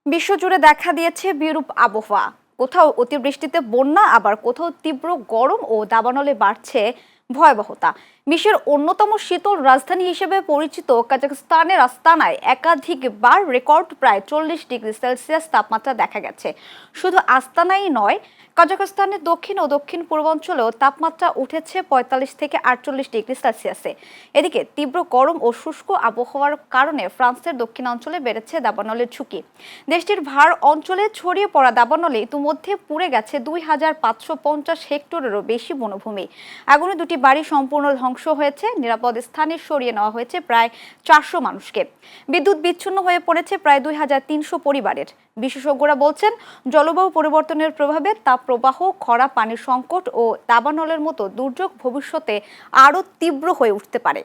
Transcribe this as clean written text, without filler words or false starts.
বিশ্বজুড়ে দেখা দিয়েছে বিরূপ আবহাওয়া। কোথাও অতিবৃষ্টিতে বন্যা, আবার কোথাও তীব্র গরম ও দাবানলে বাড়ছে ভয়াবহতা। বিশ্বের অন্যতম শীতল রাজধানী হিসেবে পরিচিত কাজাখস্তানের আস্তানায় একাধিকবার রেকর্ড প্রায় 40 ডিগ্রি সেলসিয়াস তাপমাত্রা দেখা গেছে। শুধু আস্তানাই নয়, কাজাখস্তানের দক্ষিণ ও দক্ষিণ পূর্বাঞ্চলেও তাপমাত্রা উঠেছে 45 থেকে 48 ডিগ্রি সেলসিয়াসে। এদিকে তীব্র গরম ও শুষ্ক আবহাওয়ার কারণে ফ্রান্সের দক্ষিণাঞ্চলে বেড়েছে দাবানলের ঝুঁকি। দেশটির ভার অঞ্চলে ছড়িয়ে পড়া দাবানলে ইতিমধ্যে পুড়ে গেছে 2550 হেক্টরেরও বেশি বনভূমি। আগুনে দুটি বাড়ি সম্পূর্ণ ধ্বংস হয়েছে। নিরাপদ স্থানে সরিয়ে নেওয়া হয়েছে প্রায় 400 মানুষকে। বিদ্যুৎ বিচ্ছিন্ন হয়ে পড়েছে প্রায় 2300 পরিবারের। বিশেষজ্ঞরা বলছেন, জলবায়ু পরিবর্তনের প্রভাবে তাপপ্রবাহ, খরা, পানির সংকট ও দাবানলের মতো দুর্যোগ ভবিষ্যতে আরও তীব্র হয়ে উঠতে পারে।